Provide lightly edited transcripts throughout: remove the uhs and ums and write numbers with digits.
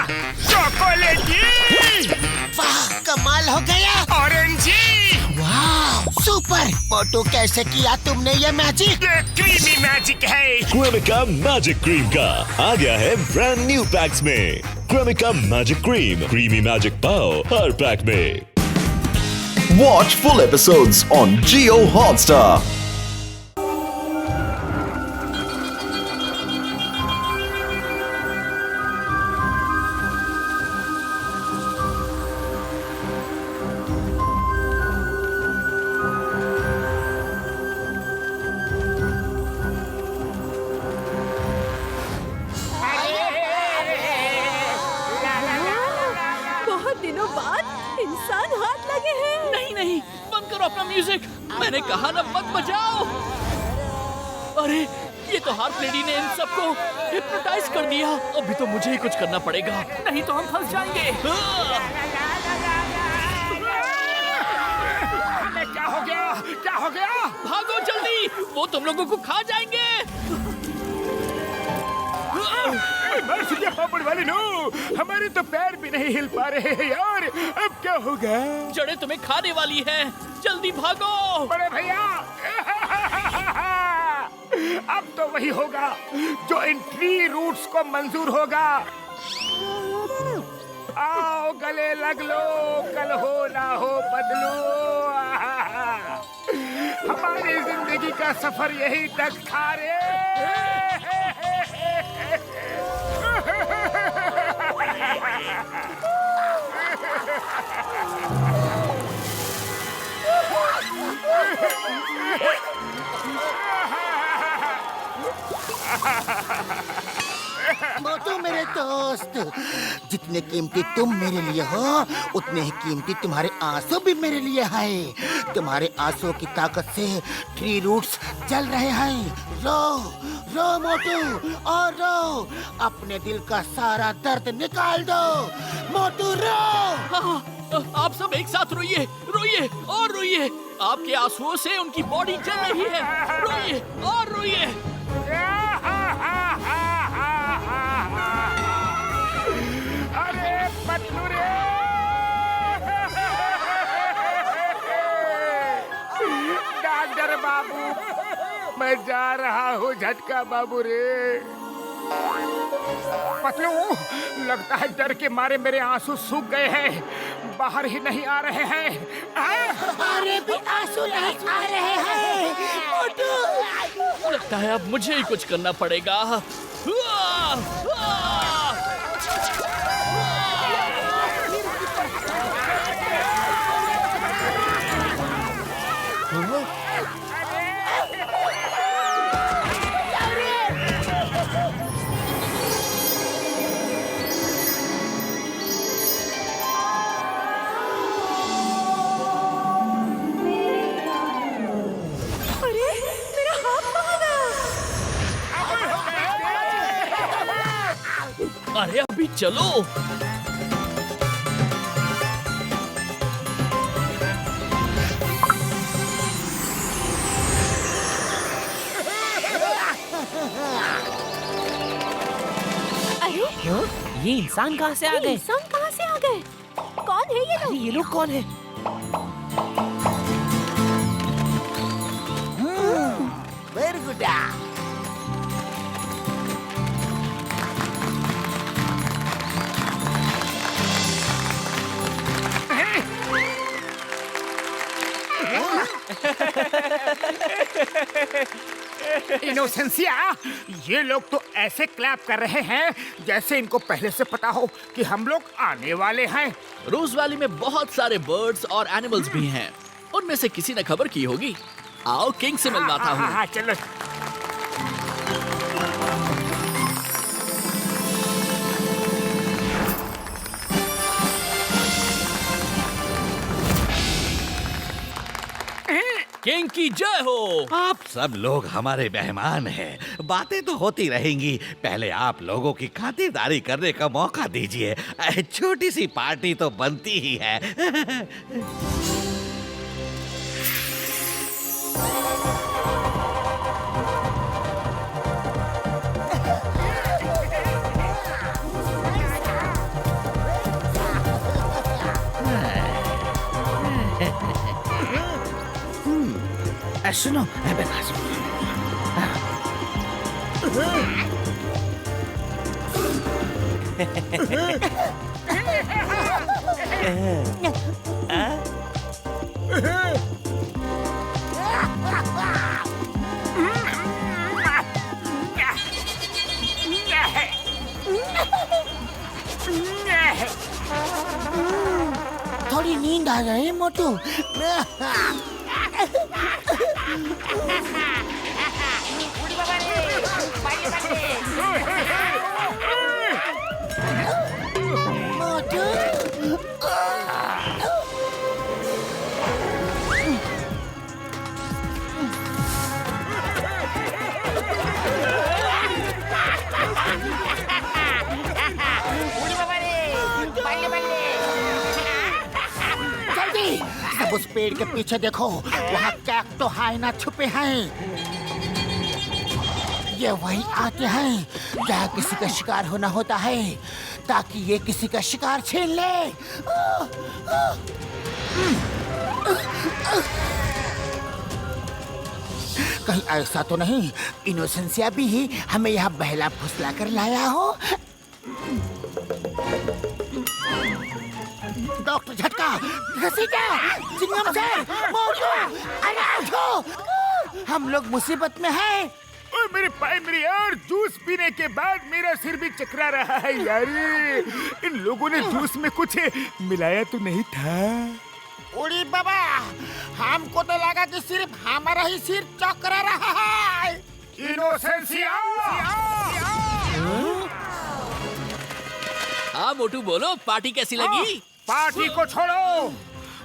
चॉकलेटी, वाह, कमाल हो गया। ऑरेंजी, वाह, सुपर। मोटू, कैसे किया तुमने ये मैजिक? ये क्रीमी मैजिक है। क्रेमिका मैजिक क्रीम का आ गया है ब्रांड न्यू पैक्स में। Cremica magic cream, creamy magic पाव हर पैक में। Watch full episodes on Jio Hotstar. बहुत दिनों बाद इंसान हाथ लगे हैं। नहीं नहीं, बंद करो अपना म्यूजिक। मैंने कहा ना, मत बजाओ। अरे ये तो हार्प लेडी ने इन सबको हिप्नोटाइज कर दिया। अभी तो मुझे ही कुछ करना पड़ेगा, नहीं तो हम फंस जाएंगे। क्या हो गया? क्या हो गया? भागो जल्दी, वो तुम लोगों को खा जाएंगे। मैं पापड़ वाली नो, हमारे तो पैर भी नहीं हिल पा रहे हैं यार। अब क्या होगा? जड़ें तुम्हें खाने वाली हैं, जल्दी भागो। बड़े भैया, अब तो वही होगा जो इन ट्री रूट्स को मंजूर होगा। आओ गले लग लो, कल हो ना हो बदलो। हमारी जिंदगी का सफर यही तक था रे। मोटू मेरे दोस्त, जितने कीमती तुम मेरे लिए हो, उतने ही कीमती तुम्हारे आंसू भी मेरे लिए हैं। तुम्हारे आंसू की ताकत से ट्री रूट्स जल रहे हैं। रो रो मोटू, और रो, अपने दिल का सारा दर्द निकाल दो। मोटू रो। हाँ, आप सब एक साथ रोइए, रोइए और रोइए। आपके आंसुओं से उनकी बॉडी जल रही है। रोइए और रोइए। अरे पतलू रे, डॉक्टर बाबू, मैं जा रहा हूँ झटका बाबू रे। पतलू, लगता है डर के मारे मेरे आंसू सूख गए हैं, बाहर ही नहीं आ रहे हैं। हमारे भी आंसू नहीं आ रहे हैं। मोटू, लगता है अब मुझे ही कुछ करना पड़ेगा। अरे मेरा हाथ कहाँ गया? अरे अभी चलो। अरे ये इंसान कहाँ से आ ये गए? इंसान कहाँ से आ गए? कौन है ये लोग? ये लोग कौन है? Very good. इनोसेंसिया, ये लोग तो ऐसे क्लैप कर रहे हैं जैसे इनको पहले से पता हो कि हम लोग आने वाले हैं। रोज वैली में बहुत सारे बर्ड्स और एनिमल्स भी हैं। उनमें से किसी ने खबर की होगी। आओ किंग से मिलवाता हूँ। हाँ, चलो। किंग की जय हो। आप सब लोग हमारे मेहमान हैं। बातें तो होती रहेंगी, पहले आप लोगों की खातिरदारी करने का मौका दीजिए। छोटी सी पार्टी तो बनती ही है। सुनो बेटा थोड़ी नींद आ जाए मोटू। मोटू जल्दी सब उस पेड़ के पीछे देखो, वहाँ कैक्टो हाइना छुपे हैं। ये वही आते हैं जहाँ किसी का शिकार होना होता है, ताकि ये किसी का शिकार छीन ले। कहीं ऐसा तो नहीं इनोसेंसिया भी ही हमें यहाँ बहला फुसला कर लाया हो। डॉक्टर झटका, घसीटा, चिंगम सर, मोटू, अरे उठो, हम लोग मुसीबत में हैं। ओए मेरे भाई मेरी यार, जूस पीने के बाद मेरा सिर भी चकरा रहा है यार। इन लोगों ने जूस में कुछ मिलाया तो नहीं था? उड़ी बाबा, हमको तो लगा कि सिर्फ हमारा ही सिर चकरा रहा है। इनोसेंसिया! हाँ मोटू बोलो, पार्टी कैसी लगी? पार्टी को छोड़ो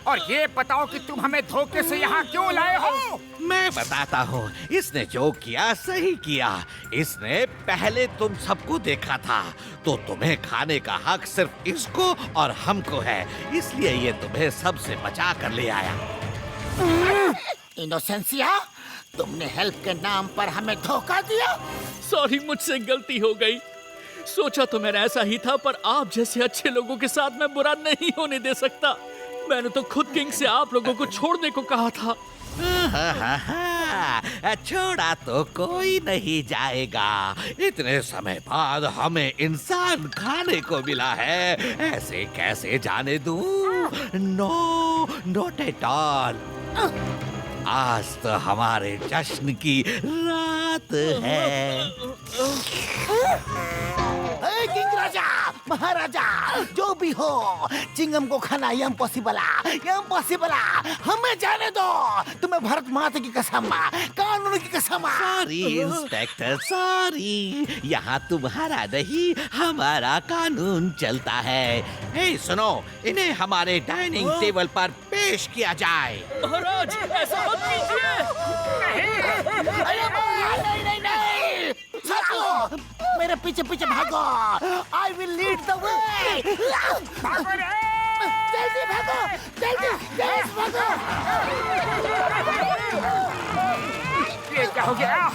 और ये बताओ कि तुम हमें धोखे से यहाँ क्यों लाए हो? मैं बताता हूँ, इसने जो किया सही किया। इसने पहले तुम सबको देखा था, तो तुम्हें खाने का हक सिर्फ इसको और हमको है, इसलिए ये तुम्हें सबसे बचा कर ले आया। इनोसेंसिया, तुमने हेल्प के नाम पर हमें धोखा दिया। सॉरी, मुझसे गलती हो गई। सोचा तो मैंने ऐसा ही था, पर आप जैसे अच्छे लोगों के साथ मैं बुरा नहीं होने दे सकता। मैंने तो खुद किंग से आप लोगों को छोड़ने को कहा था। छोड़ा तो कोई नहीं जाएगा। इतने समय बाद हमें इंसान खाने को मिला है, ऐसे कैसे जाने दूं? No, not at all. आज तो हमारे जश्न की रात है। किंग राजा, महाराजा, जो भी हो, चिंगम को खाना इम्पॉसिबल हमें जाने दो। तुम्हें भारत माता की कसम, कानून की कसम। Sorry inspector, sorry. यहाँ तुम्हारा नहीं, हमारा कानून चलता है। हे सुनो, इन्हें हमारे डाइनिंग टेबल पर पेश किया जाए। महाराज, ऐसा मत कीजिए। नहीं, साथियों, मेरे पीछे पीछे भागो। I will lead the way. जल्दी भागो, जल्दी भागो। ये क्या हो गया?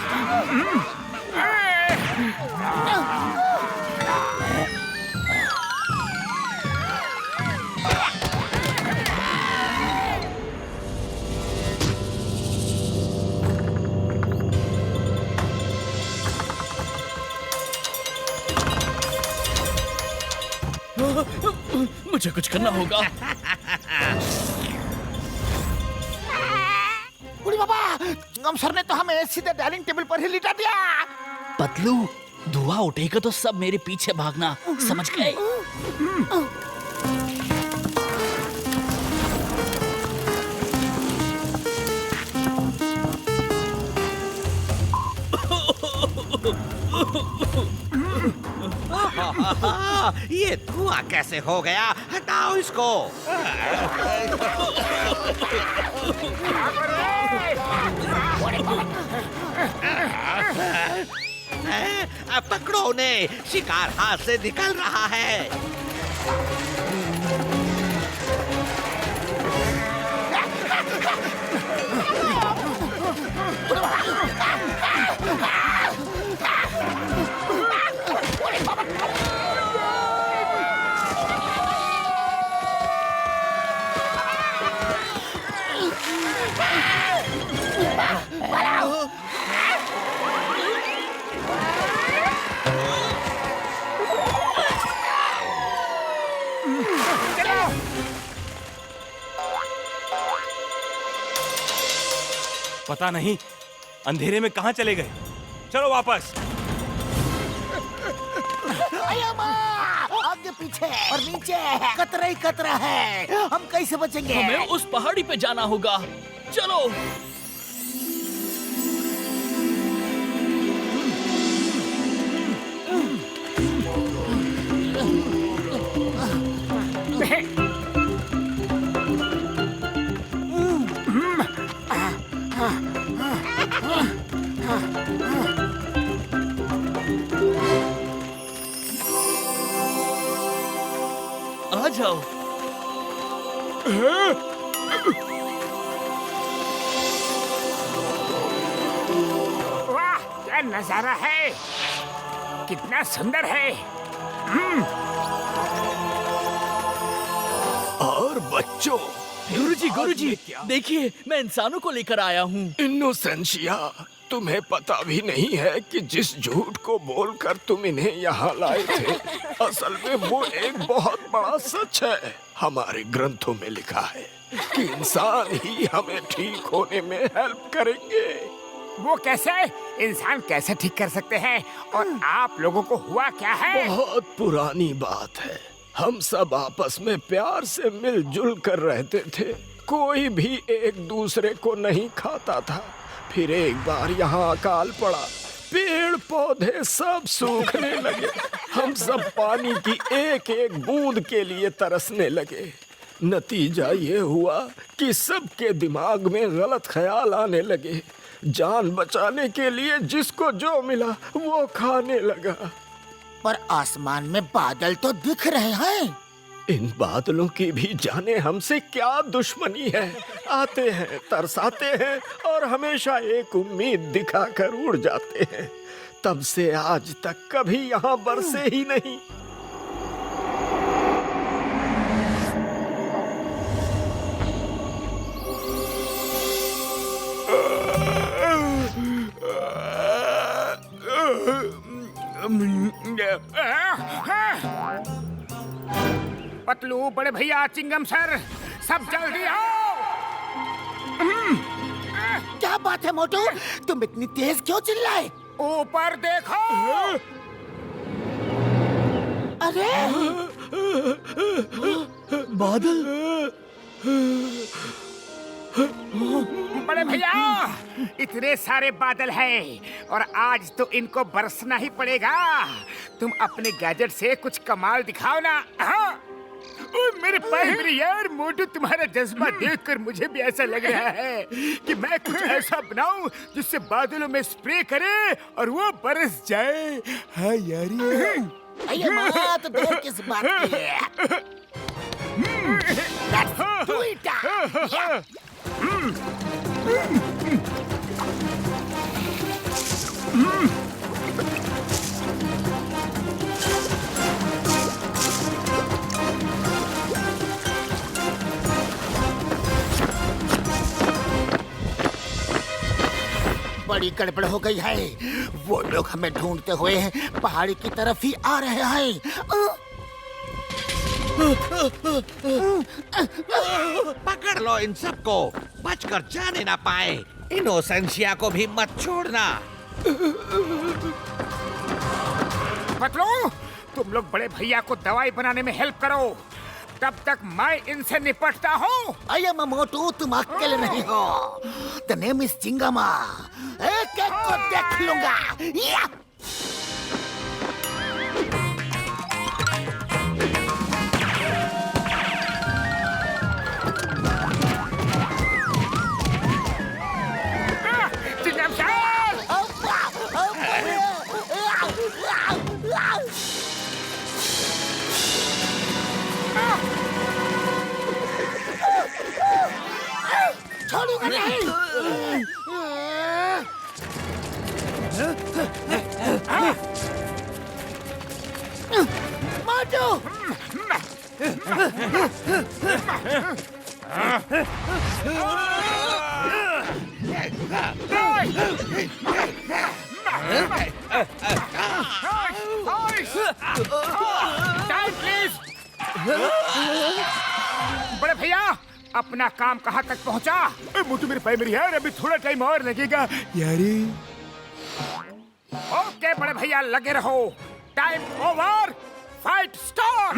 मुझे कुछ करना होगा। उड़ी बाबा, चिंगम सर ने तो हमें सीधे डाइनिंग टेबल पर ही लिटा दिया। पतलू, धुआं उठेगा तो सब मेरे पीछे भागना, समझ गए? ये धुआं कैसे हो गया? हटाओ इसको। अब पकड़ो उन्हें, शिकार हाथ से निकल रहा है। पता नहीं अंधेरे में कहाँ चले गए। चलो वापस। आगे पीछे और नीचे कतरा ही कतरा है, हम कैसे बचेंगे? हमें उस पहाड़ी पे जाना होगा। चलो। आ जाओ। वाह, क्या नजारा है, कितना सुंदर है। और बच्चों, गुरुजी, देखिए मैं इंसानों को लेकर आया हूँ। इनोसेंशिया, तुम्हें पता भी नहीं है कि जिस झूठ को बोलकर तुम इन्हें यहाँ लाए थे, असल में वो एक बहुत बड़ा सच है। हमारे ग्रंथों में लिखा है कि इंसान ही हमें ठीक होने में हेल्प करेंगे। वो कैसे? इंसान कैसे ठीक कर सकते हैं? और आप लोगों को हुआ क्या है? बहुत पुरानी बात है। हम सब आपस में प्यार से मिलजुल कर रहते थे। कोई भी एक दूसरे को नहीं खाता था। फिर एक बार यहाँ अकाल पड़ा, पेड़ पौधे सब सूखने लगे। हम सब पानी की एक एक बूंद के लिए तरसने लगे। नतीजा ये हुआ कि सबके दिमाग में गलत ख्याल आने लगे। जान बचाने के लिए जिसको जो मिला वो खाने लगा। पर आसमान में बादल तो दिख रहे हैं। इन बादलों की भी जाने हमसे क्या दुश्मनी है। आते हैं, तरसाते हैं और हमेशा एक उम्मीद दिखाकर उड़ जाते हैं। तब से आज तक कभी यहाँ बरसे ही नहीं। पतलू, बड़े भैया, चिंगम सर, सब जल्दी आओ। क्या बात है मोटू, तुम इतनी तेज क्यों चिल्लाए? ऊपर देखो। अरे बादल। बड़े भैया, इतने सारे बादल हैं और आज तो इनको बरसना ही पड़ेगा। तुम अपने गैजेट से कुछ कमाल दिखाओ ना। हाँ? ओह, मेरे पैर यार, मोटू, तुम्हारा जज्बा देखकर मुझे भी ऐसा लग रहा है कि मैं कुछ ऐसा बनाऊं जिससे बादलों में स्प्रे करे और वो बरस जाए। हाँ यार, अये माँ, तो देर किस बात की है? Let's do it! Yeah. बड़ी गड़बड़ हो गई है। वो लोग हमें ढूंढते हुए पहाड़ी की तरफ ही आ रहे हैं। पकड़ लो इन सबको, बचकर जाने ना पाए। इनोसेंशिया को भी मत छोड़ना। पतलू, तुम लोग बड़े भैया को दवाई बनाने में हेल्प करो, तब तक मैं इनसे निपटता हूँ। अये मोटू, तुम अकेले नहीं हो। The name is Chingum. एक एक को देख लूंगा। या! चिंगम सर! छोड़ूंगा नहीं। मोटू! बड़े भैया, अपना काम कहाँ तक पहुँचा? मोटू मेरे पैर मेरी यार, अभी थोड़ा टाइम और लगेगा यारी। ओके बड़े भैया, लगे रहो। Time over, fight start.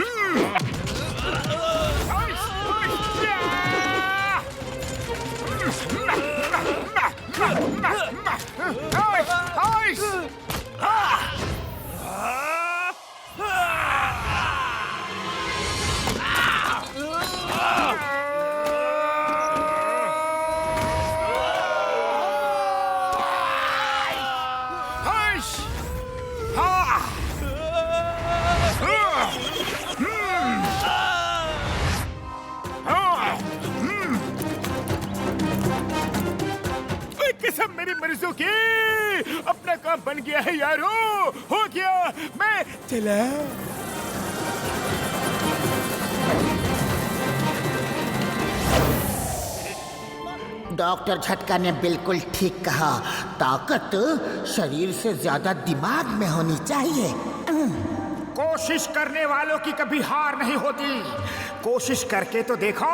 कसम मेरी मर्जों की, अपना काम बन गया है यारो, हो गया, मैं चला। डॉक्टर झटका ने बिल्कुल ठीक कहा, ताकत शरीर से ज्यादा दिमाग में होनी चाहिए। कोशिश करने वालों की कभी हार नहीं होती। कोशिश करके तो देखो,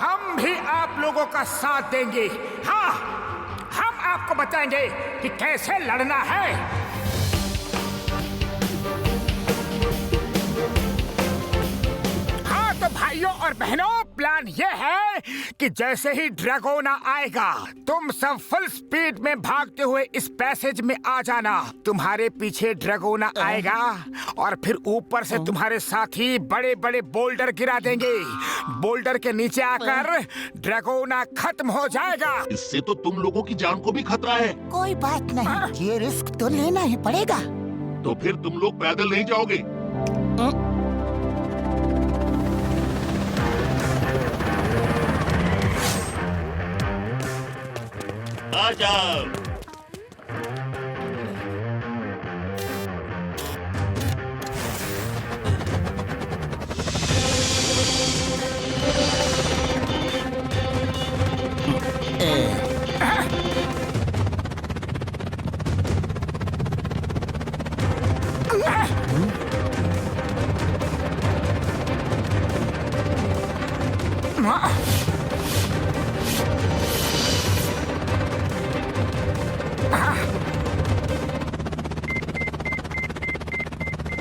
हम भी आप लोगों का साथ देंगे। हाँ, हम आपको बताएंगे कि कैसे लड़ना है। हाँ तो भाइयों और बहनों, प्लान ये है कि जैसे ही ड्रैगोना आएगा, तुम सब फुल स्पीड में भागते हुए इस पैसेज में आ जाना। तुम्हारे पीछे ड्रैगोना आएगा और फिर ऊपर से तुम्हारे साथी बड़े बड़े बोल्डर गिरा देंगे। बोल्डर के नीचे आकर ड्रैगोना खत्म हो जाएगा। इससे तो तुम लोगों की जान को भी खतरा है। कोई बात नहीं, ये रिस्क तो लेना ही पड़ेगा। तो फिर तुम लोग पैदल नहीं जाओगे? आ जाओ।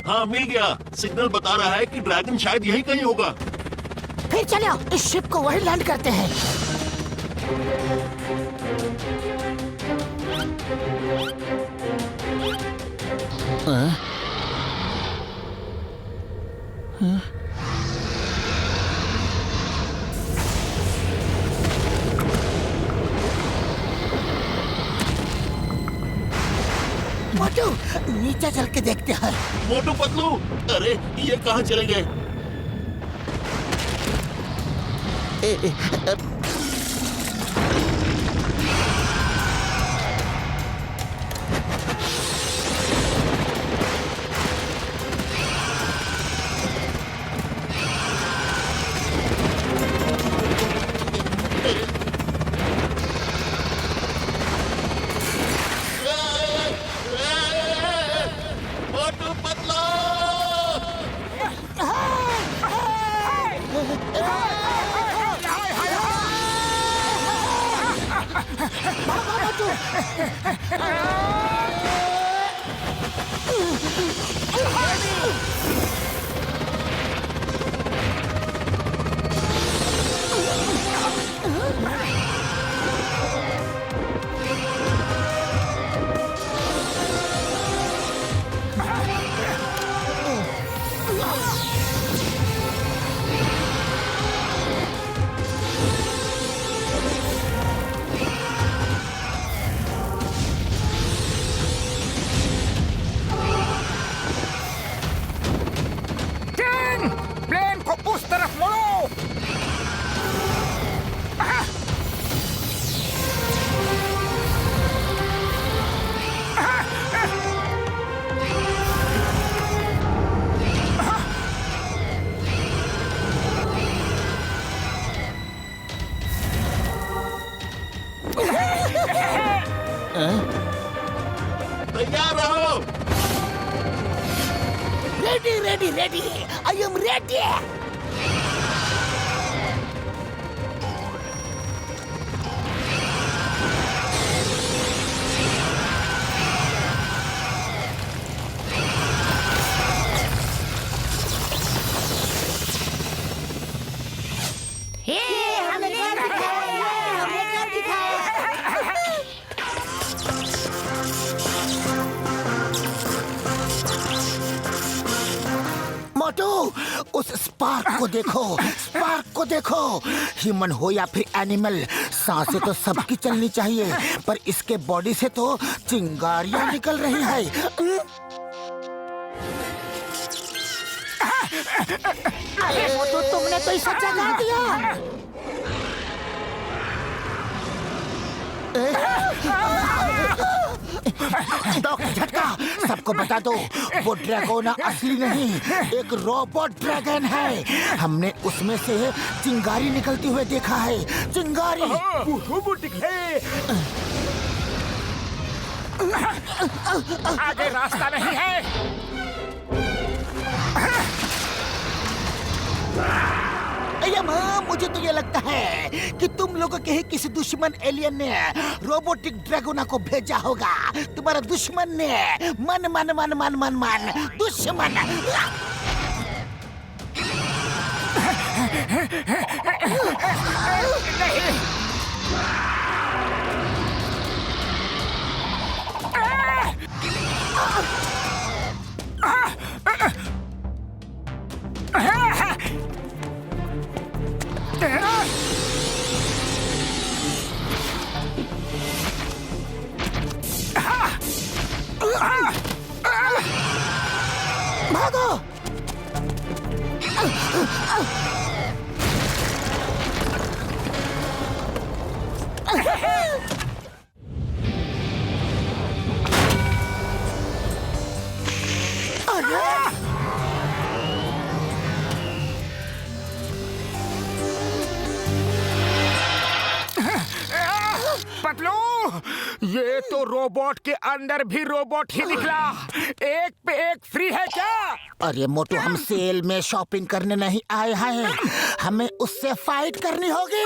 हाँ मिल गया। सिग्नल बता रहा है कि ड्रैगन शायद यहीं कहीं होगा। फिर चलो इस शिप को वहीं लैंड करते हैं। मोटू, नीचे चल के देखते हैं। मोटू पतलू, अरे ये कहाँ चले गए? मोटू पतलू, प्लेन को उस तरफ मोड़ो। तैयार रहो। Ready ready ready, I am ready. Motu, उस स्पार्क को देखो, स्पार्क को देखो। ह्यूमन हो या फिर एनिमल, सांसें तो सबकी चलनी चाहिए, पर इसके बॉडी से तो चिंगारियां निकल रही है। अरे मोटू, तुमने तो इसे जगा दिया। डॉक्टर झटका, सबको बता दो, वो ड्रैगोना असली नहीं, एक रोबोट ड्रैगन है। हमने उसमें से चिंगारी निकलती हुए देखा है, चिंगारी। रोबोट निकले। आगे रास्ता नहीं है। मुझे तो ये लगता है कि तुम लोगों के ही किसी दुश्मन एलियन ने रोबोटिक ड्रैगोना को भेजा होगा। तुम्हारा दुश्मन ने मन मन मन मन मन मन दुश्मन। भागो! पतलू, ये तो रोबोट के अंदर भी रोबोट ही निकला। एक पे एक फ्री है क्या? अरे मोटू, हम सेल में शॉपिंग करने नहीं आए हैं, हमें उससे फाइट करनी होगी।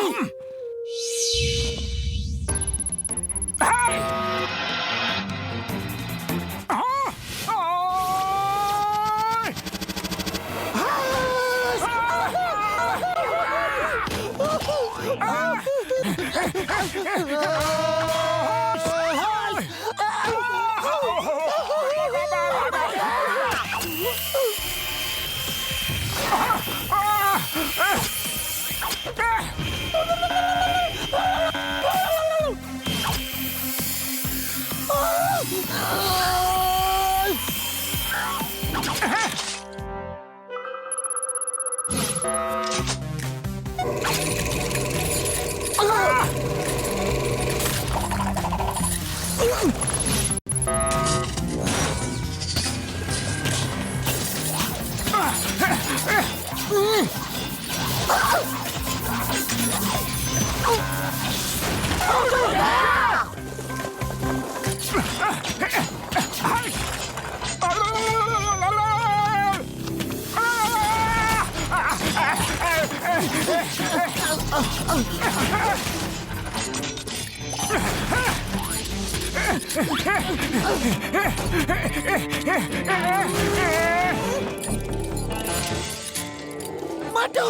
मोटू,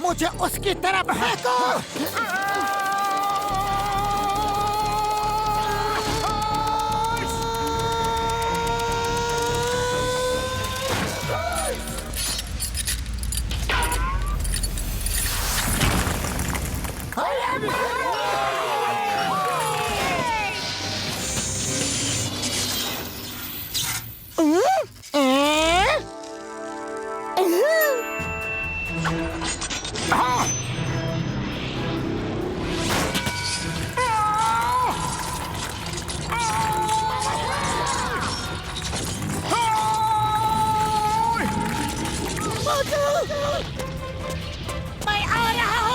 मुझे उसकी तरफ फेंको। मैं आ रहा हूँ।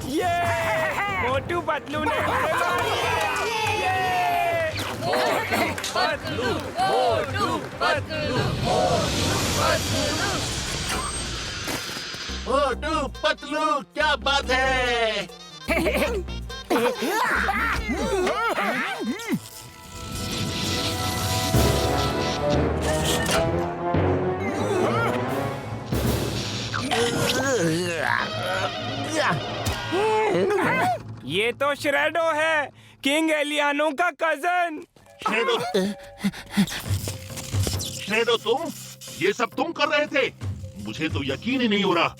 ये मोटू पतलू ने पतलू, मोटू पतलू, मोटू पतलू। मोटू पतलू क्या बात है। ये तो श्रेडो है, किंग एलियानो का कजन। श्रेडो तुम, ये सब तुम कर रहे थे? मुझे तो यकीन ही नहीं हो रहा।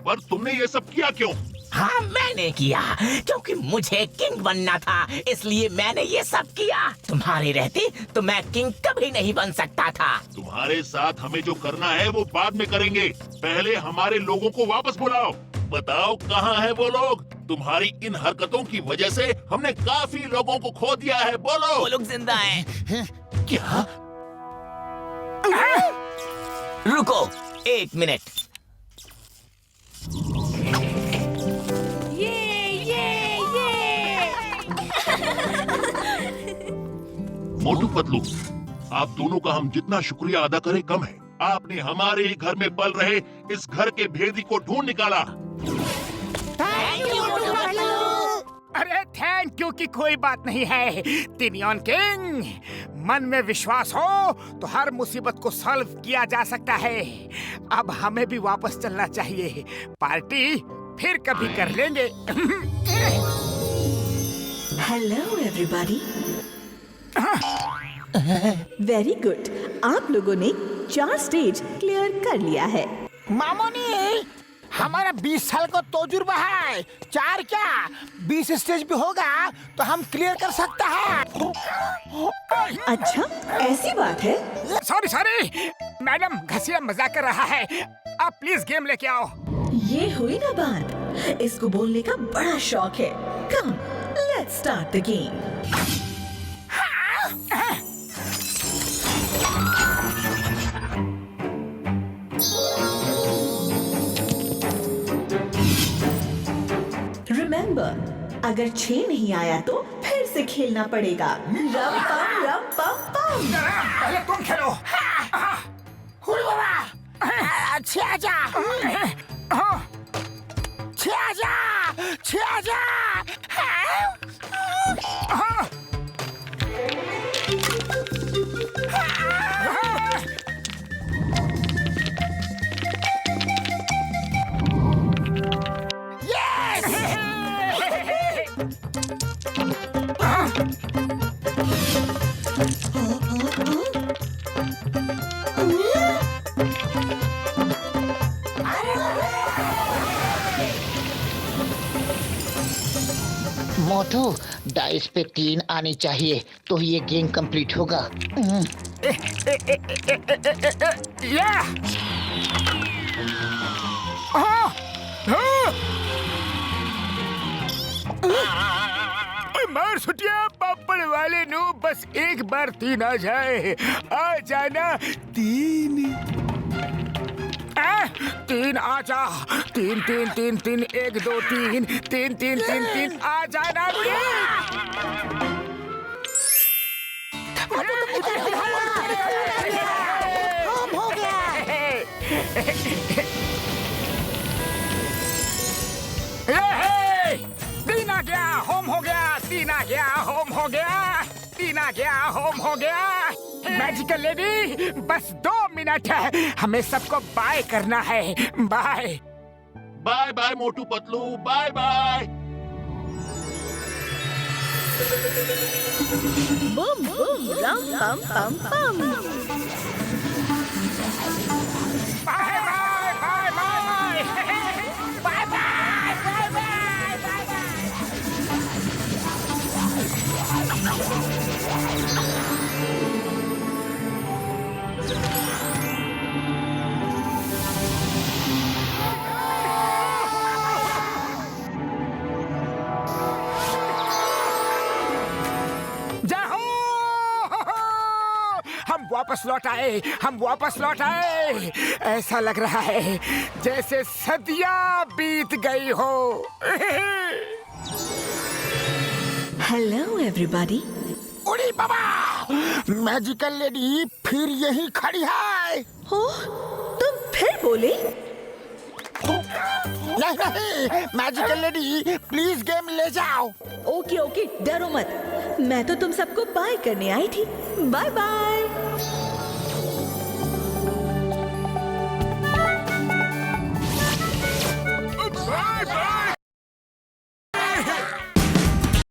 पर तुमने ये सब किया क्यों? हाँ मैंने किया, क्योंकि मुझे किंग बनना था, इसलिए मैंने ये सब किया। तुम्हारे रहते तो मैं किंग कभी नहीं बन सकता था। तुम्हारे साथ हमें जो करना है वो बाद में करेंगे। पहले हमारे लोगों को वापस बुलाओ। बताओ कहाँ है वो लोग? तुम्हारी इन हरकतों की वजह से हमने काफी लोगों को खो दिया है। बोलो। वो लोग जिंदा हैं। क्या? रुको 1 मिनट। मोटू पतलू, आप दोनों का हम जितना शुक्रिया अदा करें कम है। आपने हमारे ही घर में पल रहे इस घर के भेदी को ढूंढ निकाला। अरे थैंक यू की कोई बात नहीं है तिनियन किंग। मन में विश्वास हो तो हर मुसीबत को सॉल्व किया जा सकता है। अब हमें भी वापस चलना चाहिए। पार्टी फिर कभी कर लेंगे। Hello everybody. वेरी गुड, आप लोगों ने 4 स्टेज क्लियर कर लिया है। मामोनी, हमारा 20 साल का तजुर्बा है। 4 क्या 20 स्टेज भी होगा तो हम क्लियर कर सकता है। अच्छा ऐसी बात है? सॉरी मैडम, घसिया मजाक कर रहा है। आप प्लीज गेम लेके आओ। ये हुई ना बात, इसको बोलने का बड़ा शौक है। Come let's start the game. Remember, अगर 6 नहीं आया तो फिर से खेलना पड़ेगा। रम पम पम। पहले तुम खेलो। अच्छे आजा, मोटू, डाइस पे 3 आनी चाहिए तो ये गेम कंप्लीट होगा। मार सुटिया पापड़ वाले नो, बस एक बार 3 आ जाए। आ जाना 3। 3 आ जा। 3 3 3 3 1 2 3 3 3 3 3 आ जाना। हम हो गया। 3 आ गया, होम हो गया। 3 आ गया, होम हो गया। 3 आ गया, होम हो गया। मैजिकल लेडी, बस 2 मिनट है, हमें सबको बाय करना है। Bye bye bye Motu Patlu, bye bye. Boom boom रम पम पम पम। Bye bye bye bye bye bye bye bye bye. वापस लौट आए, हम वापस लौट आए। ऐसा लग रहा है जैसे सदियां बीत गई हो। Hello everybody. उड़ी बाबा, मैजिकल लेडी फिर यही खड़ी है। हो, तुम फिर बोले? नहीं नहीं, मैजिकल लेडी प्लीज गेम ले जाओ। ओके ओके, डरो मत। मैं तो तुम सबको बाय करने आई थी। Bye bye.